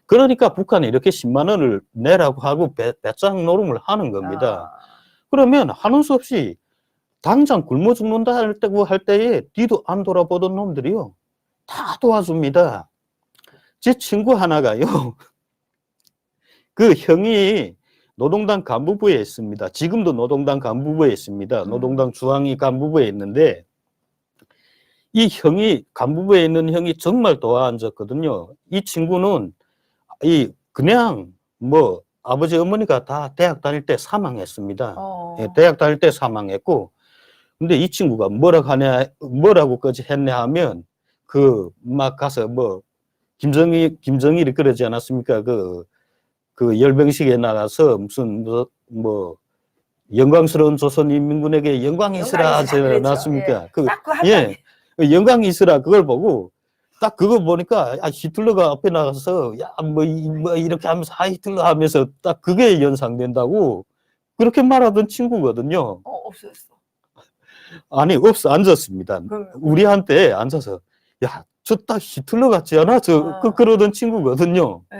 그러니까 북한이 이렇게 10만 원을 내라고 하고 배짱 노름을 하는 겁니다. 그러면 하는 수 없이 당장 굶어 죽는다 할 때에 뒤도 안 돌아보던 놈들이요. 다 도와줍니다. 제 친구 하나가요. 그 형이 노동당 간부부에 있습니다. 지금도 노동당 간부부에 있습니다. 노동당 중앙위 간부부에 있는데 이 형이 간부부에 있는 형이 정말 도와앉았거든요. 이 친구는 그냥 뭐 아버지 어머니가 다 대학 다닐 때 사망했습니다. 예, 대학 다닐 때 사망했고 근데 이 친구가 뭐라고까지 했냐 하면 막 가서 뭐 김정일이 그러지 않았습니까? 그 열병식에 나가서 무슨 뭐 영광스러운 조선인민군에게 영광이 있으라 하지 않았습니까? 예. 영광이 있으라 그걸 보고 딱 그거 보니까 히틀러가 앞에 나가서 뭐 이렇게 하면서 히틀러 하면서 딱 그게 연상된다고 그렇게 말하던 친구거든요. 없었어. 아니 앉았습니다. 우리한테 앉아서 저 딱 히틀러 같지 않아? 그러던 친구거든요. 네.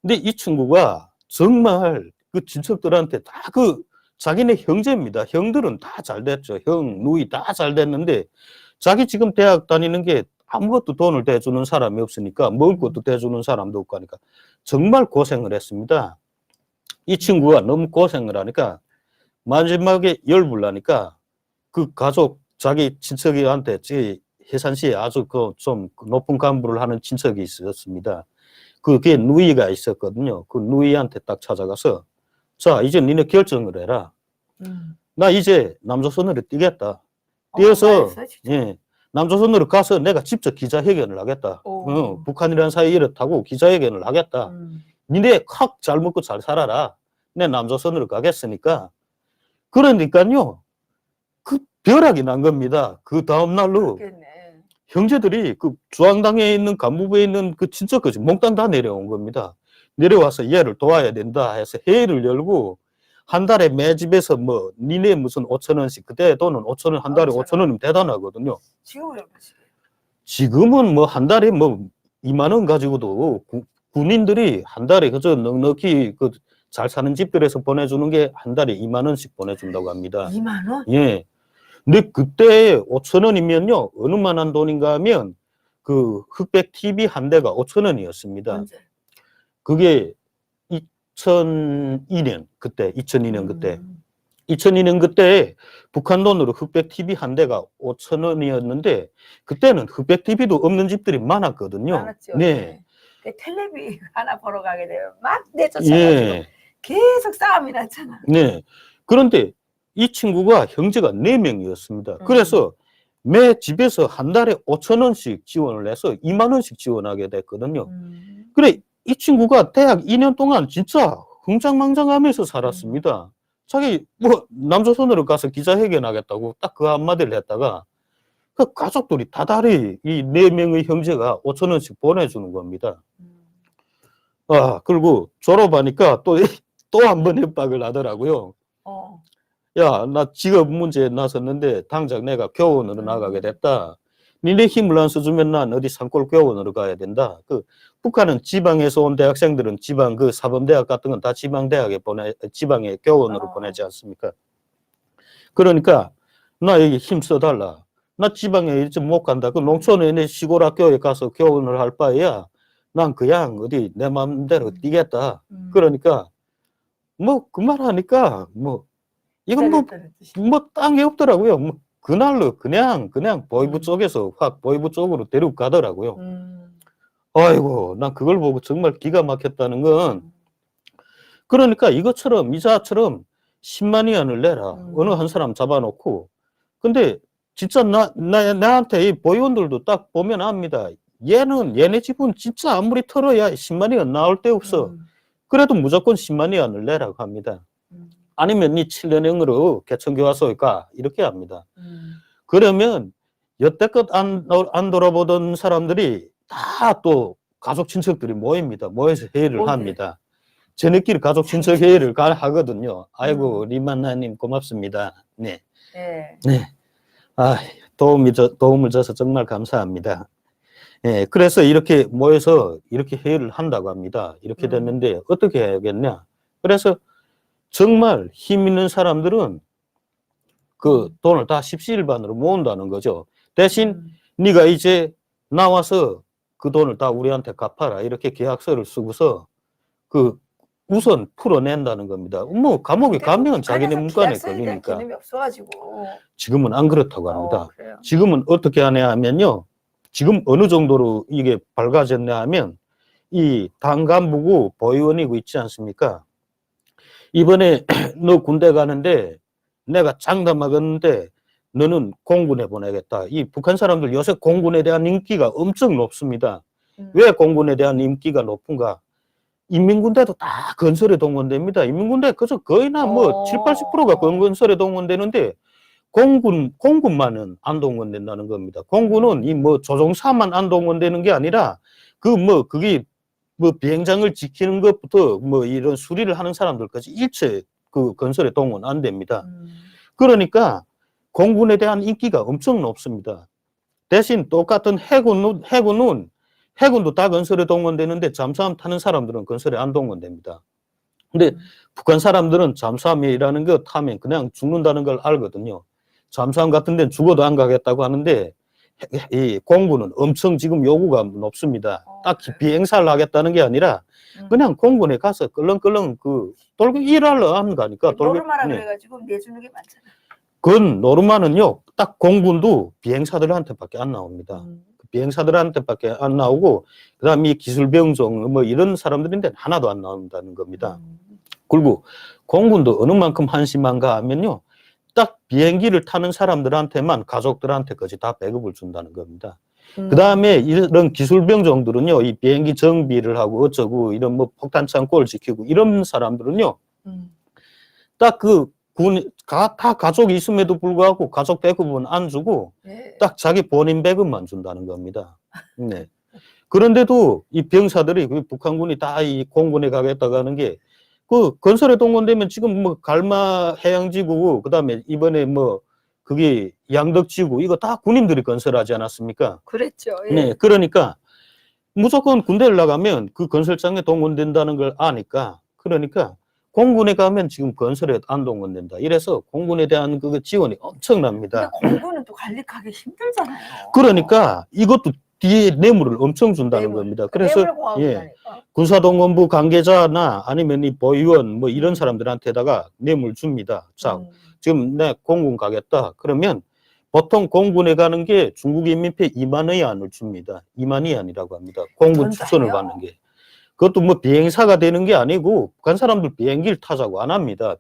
근데 이 친구가 정말 그 친척들한테 다 자기네 형제입니다. 형들은 다 잘 됐죠. 형, 누이 다 잘 됐는데 자기 지금 대학 다니는 게 아무것도 돈을 대주는 사람이 없으니까 먹을 것도 대주는 사람도 없고 하니까 정말 고생을 했습니다. 이 친구가 너무 고생을 하니까 마지막에 열불 나니까 그 가족 자기 친척한테 해산시에 아주 좀 높은 간부를 하는 친척이 있었습니다. 그게 누이가 있었거든요. 그 누이한테 딱 찾아가서 자 이제 니네 결정을 해라. 나 이제 남조선으로 뛰겠다. 뛰어서 남조선으로 가서 내가 직접 기자회견을 하겠다. 북한이라는 사이에 이렇다고 기자회견을 하겠다. 니네 확 잘 먹고 잘 살아라. 내 남조선으로 가겠으니까. 그러니까요. 그 벼락이 난 겁니다. 그 다음 날로 형제들이 그 중앙당에 있는 간부부에 있는 그 친척까지 몽땅 다 내려온 겁니다. 내려와서 얘를 도와야 된다 해서 회의를 열고 한 달에 매 집에서 뭐 니네 무슨 5,000원씩 그때 돈은 5,000원 한 달에 5,000원이면 대단하거든요. 지금은 뭐 한 달에 뭐 2만 원 가지고도 군인들이 한 달에 그저 넉넉히 잘 사는 집들에서 보내주는 게 한 달에 2만 원씩 보내준다고 합니다. 2만 원? 예. 근데 그때 5,000원이면요 어느 만한 돈인가 하면 그 흑백 TV 한 대가 5,000원이었습니다. 언제? 그게 2002년 그때 2002년 그때 북한 돈으로 흑백 TV 한 대가 5,000원이었는데 그때는 흑백 TV도 없는 집들이 많았거든요. 많았죠. 네. 텔레비 하나 보러 가게 되면 막 내쫓아가지고 계속 싸움이 났잖아. 네. 그런데 이 친구가 형제가 4명이었습니다. 그래서 매 집에서 한 달에 5,000원씩 지원을 해서 2만 원씩 지원하게 됐거든요. 그래 이 친구가 대학 2년 동안 진짜 흥장망장하면서 살았습니다. 자기 뭐 남조선으로 가서 기자회견 하겠다고 딱 그 한마디를 했다가 그 가족들이 다달이 이 4명의 형제가 5,000원씩 보내주는 겁니다. 그리고 졸업하니까 또 한 번 협박을 하더라고요. 야, 나 직업 문제에 나섰는데 당장 내가 교원으로 나가게 됐다. 니네 힘을 안 써주면 난 어디 산골 교원으로 가야 된다. 북한은 지방에서 온 대학생들은 지방 사범대학 같은 건 다 지방에 교원으로 보내지 않습니까? 그러니까 나 여기 힘 써달라. 나 지방에 이제 못 간다. 농촌에 있는 시골 학교에 가서 교원을 할 바에야 난 그냥 어디 내 마음대로 뛰겠다. 그러니까 뭐 그 말 하니까 이건 뭐 딴 게 없더라고요. 그날로 그냥 보이부 쪽에서 확 보이부 쪽으로 데리고 가더라고요. 아이고, 난 그걸 보고 정말 기가 막혔다는 건 그러니까 이자처럼 10만 위안을 내라. 어느 한 사람 잡아놓고 근데 진짜 나한테 이 보위원들도 딱 보면 압니다. 얘네 집은 진짜 아무리 털어야 10만 위안 나올 데 없어. 그래도 무조건 10만 위안을 내라고 합니다. 아니면 니 7년형으로 개천교화소에 가 이렇게 합니다. 그러면 여태껏 안 돌아보던 사람들이 다 또 가족 친척들이 모입니다. 모여서 회의를 합니다. 저네끼리 가족 친척 회의를 하거든요. 아이고 리만나님 고맙습니다. 네. 도움을 줘서 정말 감사합니다. 예, 그래서 이렇게 모여서 이렇게 회의를 한다고 합니다. 이렇게 됐는데 어떻게 해야겠냐? 그래서 정말 힘 있는 사람들은 그 돈을 다 십시일반으로 모은다는 거죠. 대신 네가 이제 나와서 그 돈을 다 우리한테 갚아라. 이렇게 계약서를 쓰고서 그 우선 풀어낸다는 겁니다. 뭐 감옥에 가면 자기네 문간에 걸리니까. 개념이 없어가지고. 지금은 안 그렇다고 합니다. 그래요? 지금은 어떻게 하냐 하면요. 지금 어느 정도로 이게 밝아졌냐 하면 이 당 간부고 보위원이고 있지 않습니까? 이번에 너 군대 가는데 내가 장담하겠는데 너는 공군에 보내겠다. 이 북한 사람들 요새 공군에 대한 인기가 엄청 높습니다. 왜 공군에 대한 인기가 높은가? 인민군대도 다 건설에 동원됩니다. 인민군대 그저 거의 뭐 7, 80%가 건설에 동원되는데 공군만은 안 동원된다는 겁니다. 공군은 이 뭐 조종사만 안 동원되는 게 아니라 그게 뭐 비행장을 지키는 것부터 뭐 이런 수리를 하는 사람들까지 일체 그 건설에 동원 안 됩니다. 그러니까 공군에 대한 인기가 엄청 높습니다. 대신 똑같은 해군도 다 건설에 동원되는데 잠수함 타는 사람들은 건설에 안 동원됩니다. 근데 북한 사람들은 잠수함이라는 거 타면 그냥 죽는다는 걸 알거든요. 잠수함 같은 데는 죽어도 안 가겠다고 하는데 이 공군은 엄청 지금 요구가 높습니다. 딱히 비행사를 하겠다는 게 아니라 그냥 공군에 가서 끌렁끌렁 돌고 일하러 안 가니까. 노르마라 그래가지고 내주는 게 많잖아. 그건 노르마는요, 딱 공군도 비행사들한테밖에 안 나옵니다. 비행사들한테밖에 안 나오고, 그 다음에 이 기술병종, 뭐 이런 사람들인데 하나도 안 나온다는 겁니다. 그리고 공군도 어느 만큼 한심한가 하면요, 딱 비행기를 타는 사람들한테만 가족들한테까지 다 배급을 준다는 겁니다. 그 다음에 이런 기술병종들은요, 이 비행기 정비를 하고 어쩌고, 이런 뭐 폭탄 창고를 지키고, 이런 사람들은요, 딱 다 가족이 있음에도 불구하고 가족 배급은 안 주고 딱 자기 본인 배급만 준다는 겁니다. 네. 그런데도 이 병사들이 북한군이 다 이 공군에 가겠다고 하는 게 그 건설에 동원되면 지금 뭐 갈마 해양지구 그다음에 이번에 뭐 그게 양덕지구 이거 다 군인들이 건설하지 않았습니까? 그랬죠. 예. 네. 그러니까 무조건 군대를 나가면 그 건설장에 동원된다는 걸 아니까 그러니까 공군에 가면 지금 건설에 안 동원된다. 이래서 공군에 대한 그 지원이 엄청납니다. 근데 공군은 또 관리하기 힘들잖아요. 그러니까 이것도 뒤에 뇌물을 엄청 준다는 겁니다. 그래서 군사동원부 관계자나 아니면 이 보위원 뭐 이런 사람들한테다가 뇌물 줍니다. 자, 지금 내 공군 가겠다. 그러면 보통 공군에 가는 게 중국인민폐 2만 위안을 줍니다. 2만 위안이라고 합니다. 공군 추천을 받는 게. 그것도 뭐 비행사가 되는 게 아니고 북한 사람들 비행기를 타자고 안 합니다.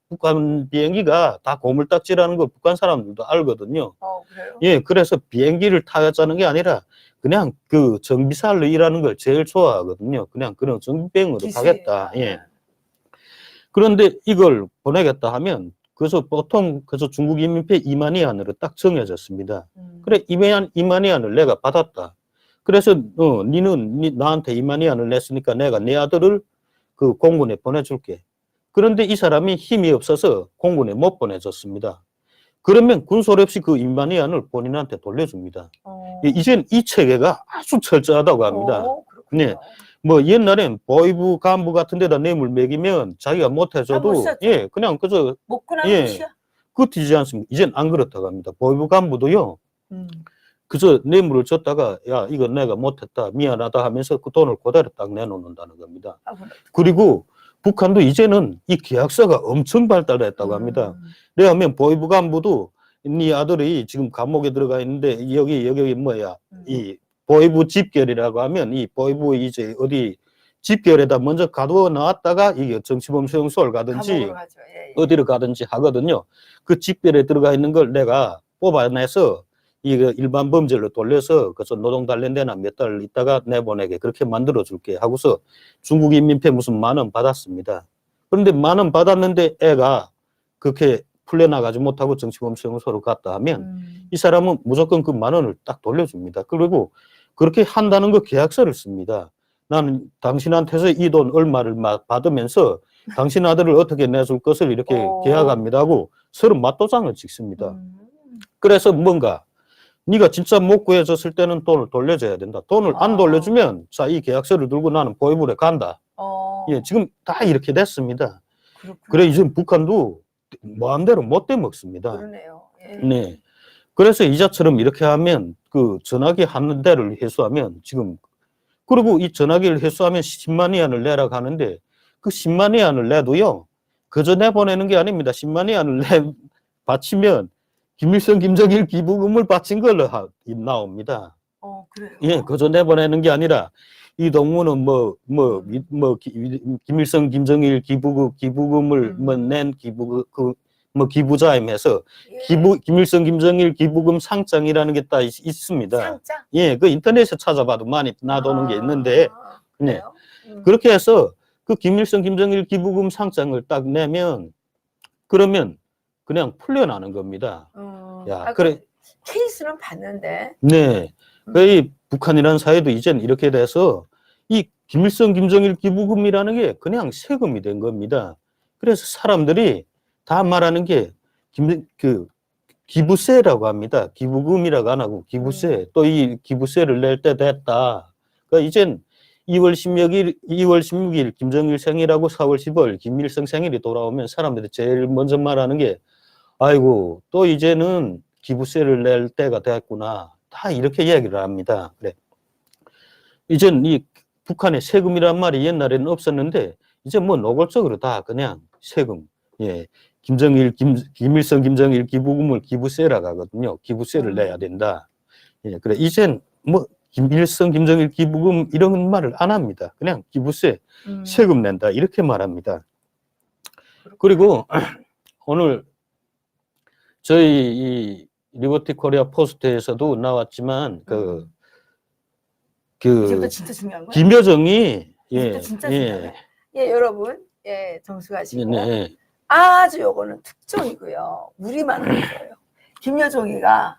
북한 비행기가 다 고물딱지라는 걸 북한 사람들도 알거든요. 그래요? 예, 그래서 비행기를 타자는 게 아니라 그냥 그 정비사로 일하는 걸 제일 좋아하거든요. 그냥 그런 정비병으로 가겠다. 예. 그런데 이걸 보내겠다 하면 그래서 보통 중국인민폐 2만 위안으로 딱 정해졌습니다. 그래 2만 위안을 내가 받았다. 그래서 니는 나한테 2만 위안을 냈으니까 내가 내 아들을 그 공군에 보내줄게. 그런데 이 사람이 힘이 없어서 공군에 못 보내줬습니다. 그러면 군소리 없이 그 2만 위안을 본인한테 돌려줍니다. 이젠 이 체계가 아주 철저하다고 합니다. 네. 뭐 옛날엔 보위부 간부 같은 데다 뇌물 매기면 자기가 못 해줘도 예, 그냥 그저 먹고 나면 끝이야. 그거 되지 않습니까? 이젠 안 그렇다고 합니다. 보위부 간부도요. 그저 뇌물을 줬다가 야 이거 내가 못했다 미안하다 하면서 그 돈을 그대로 딱 내놓는다는 겁니다. 그리고 북한도 이제는 이 계약서가 엄청 발달했다고 합니다. 왜냐하면 보위부 간부도 네 아들이 지금 감옥에 들어가 있는데 여기 뭐야 이 보위부 집결이라고 하면 이 보위부 이제 어디 집결에다 먼저 가두어 놨다가 이게 정치범 수용소를 가든지 어디를 가든지 하거든요. 그 집결에 들어가 있는 걸 내가 뽑아내서 이거 일반 범죄로 돌려서 그래서 노동단련대나 몇 달 있다가 내보내게 그렇게 만들어줄게 하고서 중국인민폐 무슨 10,000원 받았습니다. 그런데 10,000원 받았는데 애가 그렇게 풀려나가지 못하고 정치범 수용소로 갔다 하면 이 사람은 무조건 그 10,000원을 딱 돌려줍니다. 그리고 그렇게 한다는 거 계약서를 씁니다. 나는 당신한테서 이 돈 얼마를 받으면서 당신 아들을 어떻게 내줄 것을 이렇게 계약합니다 하고 서로 맞도장을 찍습니다. 그래서 뭔가 네가 진짜 못 구해줬을 때는 돈을 돌려줘야 된다. 돈을 안 돌려주면 자, 이 계약서를 들고 나는 포위물에 간다. 예, 지금 다 이렇게 됐습니다. 그렇구나. 그래 이제 북한도 마음대로 못 대먹습니다. 그러네요. 예. 네. 그래서 이자처럼 이렇게 하면 그 전화기 한 대를 회수하면 지금 그리고 이 전화기를 회수하면 10만 위안을 내라고 하는데 그 10만 위안을 내도요. 그저 내보내는 게 아닙니다. 10만 위안을 바치면 김일성, 김정일 기부금을 바친 걸로 나옵니다. 그래요? 예, 그저 내보내는 게 아니라 이 동무는 김일성, 김정일 기부금을 낸 기부자임해서 예. 김일성, 김정일 기부금 상장이라는 게 딱 있습니다. 상장? 예, 그 인터넷에 찾아봐도 많이 나도는 게 있는데, 네. 그래요? 그렇게 해서 그 김일성, 김정일 기부금 상장을 딱 내면 그러면 그냥 풀려나는 겁니다. 야, 그래. 케이스는 봤는데. 네. 이 북한이라는 사회도 이젠 이렇게 돼서 이 김일성, 김정일 기부금이라는 게 그냥 세금이 된 겁니다. 그래서 사람들이 다 말하는 게 기부세라고 합니다. 기부금이라고 안 하고 기부세. 또 이 기부세를 낼 때 됐다. 그러니까 이젠 2월 16일 김정일 생일하고 4월 10일 김일성 생일이 돌아오면 사람들이 제일 먼저 말하는 게 아이고 또 이제는 기부세를 낼 때가 됐구나. 다 이렇게 이야기를 합니다. 그래. 이젠 이 북한의 세금이란 말이 옛날에는 없었는데 이제 뭐 노골적으로 다 그냥 세금. 예. 김일성, 김정일 기부금을 기부세라고 하거든요. 기부세를 내야 된다. 예. 그래. 이젠 뭐 김일성, 김정일 기부금 이런 말을 안 합니다. 그냥 기부세, 세금 낸다. 이렇게 말합니다. 그리고 오늘 저희 이 리버티 코리아 포스트에서도 나왔지만 이제부터 진짜 중요한 거예요? 김여정이 이제부터 진짜 중요해요. 예, 여러분, 예, 정수하시고 네. 아주 요거는 특종이고요. 우리만 하는 거예요. 김여정이가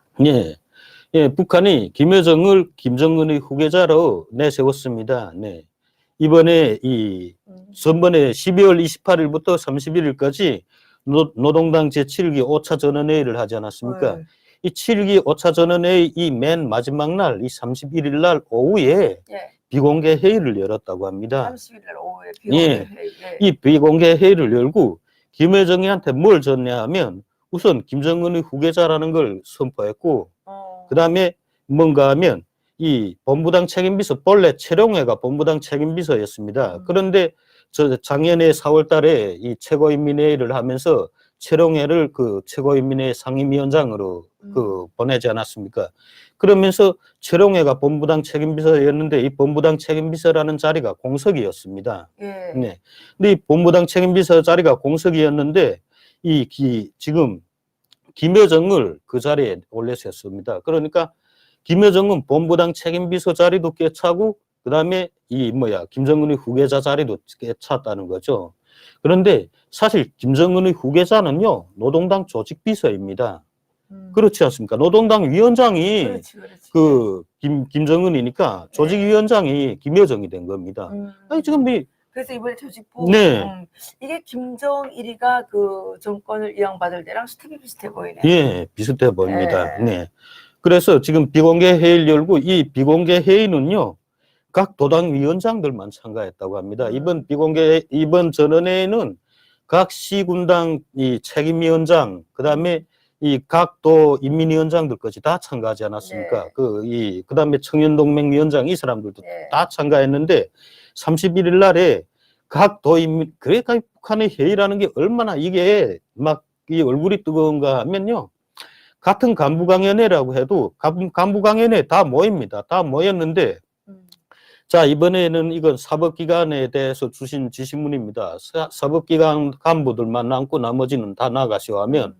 예, 북한이 김여정을 김정은의 후계자로 내세웠습니다. 네. 이번에 전번에 12월 28일부터 31일까지 노동당 제7기 5차 전원회의를 하지 않았습니까? 이 7기 5차 전원회의 이 맨 마지막 날, 이 31일 날 오후에 비공개 회의를 열었다고 합니다. 31일 날 오후에 비공개 회의. 이 비공개 회의를 열고 김여정이한테 뭘 줬냐 하면 우선 김정은의 후계자라는 걸 선포했고 그 다음에 뭔가 하면 이 본부당 책임비서 본래 최룡해가 본부당 책임비서였습니다. 그런데 저 작년에 4월 달에 이 최고인민회의를 하면서 최룡해를 그 최고인민회의 상임위원장으로 보내지 않았습니까? 그러면서 최룡해가 본부당 책임비서였는데 이 본부당 책임비서라는 자리가 공석이었습니다. 네. 근데 이 본부당 책임비서 자리가 공석이었는데 지금 김여정을 그 자리에 올려셨습니다. 그러니까 김여정은 본부당 책임비서 자리도 꿰차고 그다음에 김정은의 후계자 자리도 꿰찼다는 거죠. 그런데 사실 김정은의 후계자는요 노동당 조직비서입니다. 그렇지 않습니까? 노동당 위원장이 그렇지. 그 김정은이니까 조직위원장이 김여정이 된 겁니다. 아니 지금 그래서 이번에 조직부 이게 김정일이가 그 정권을 이양받을 때랑 스텝이 비슷해 보이네요. 예, 비슷해 보입니다. 네. 그래서 지금 비공개 회의를 열고 이 비공개 회의는요 각 도당 위원장들만 참가했다고 합니다. 이번 전원회의는 각 시군당 이 책임위원장 그다음에 이 각 도 인민위원장들까지 다 참가하지 않았습니까? 그다음에 청년동맹위원장 이 사람들도 다 참가했는데 31일 날에 각 도인민 그러니까 북한의 회의라는 게 얼마나 이게 막 이 얼굴이 뜨거운가 하면요. 같은 간부강연회라고 해도 간부강연회 다 모입니다. 다 모였는데 자 이번에는 이건 사법기관에 대해서 주신 지시문입니다. 사법기관 간부들만 남고 나머지는 다 나가시오 하면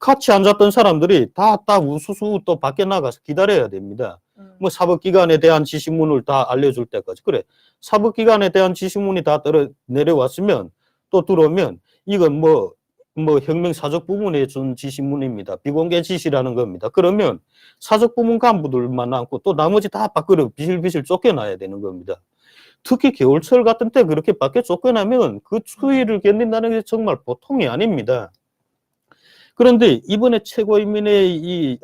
같이 앉았던 사람들이 다 우수수 또 밖에 나가서 기다려야 됩니다. 뭐 사법기관에 대한 지시문을 다 알려줄 때까지. 그래. 사법기관에 대한 지시문이 다 내려왔으면 또 들어오면 이건 뭐 혁명사적 부문에 준 지시문입니다. 비공개 지시라는 겁니다. 그러면 사적부문 간부들만 남고 또 나머지 다 밖으로 비실비실 쫓겨나야 되는 겁니다. 특히 겨울철 같은 때 그렇게 밖에 쫓겨나면 그 추위를 견딘다는 게 정말 보통이 아닙니다. 그런데 이번에 최고인민회의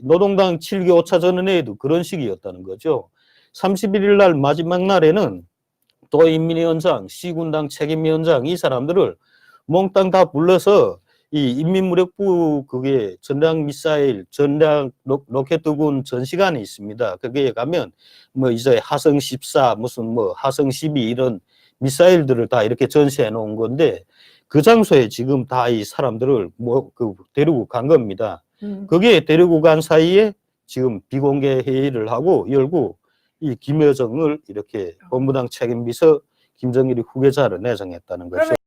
노동당 7기 5차 전원회의도 그런 식이었다는 거죠. 31일 날 마지막 날에는 또 인민위원장, 시군당 책임위원장 이 사람들을 몽땅 다 불러서 이 인민무력부 그게 전략 미사일, 전략 로켓군 전시관이 있습니다. 거기에 가면 뭐 이제 하성 14, 무슨 뭐 하성 12 이런 미사일들을 다 이렇게 전시해 놓은 건데 그 장소에 지금 다 이 사람들을 데리고 간 겁니다. 거기에 데리고 간 사이에 지금 비공개 회의를 하고 열고 이 김여정을 이렇게 법무당 책임비서 김정일이 후계자를 내정했다는 거죠.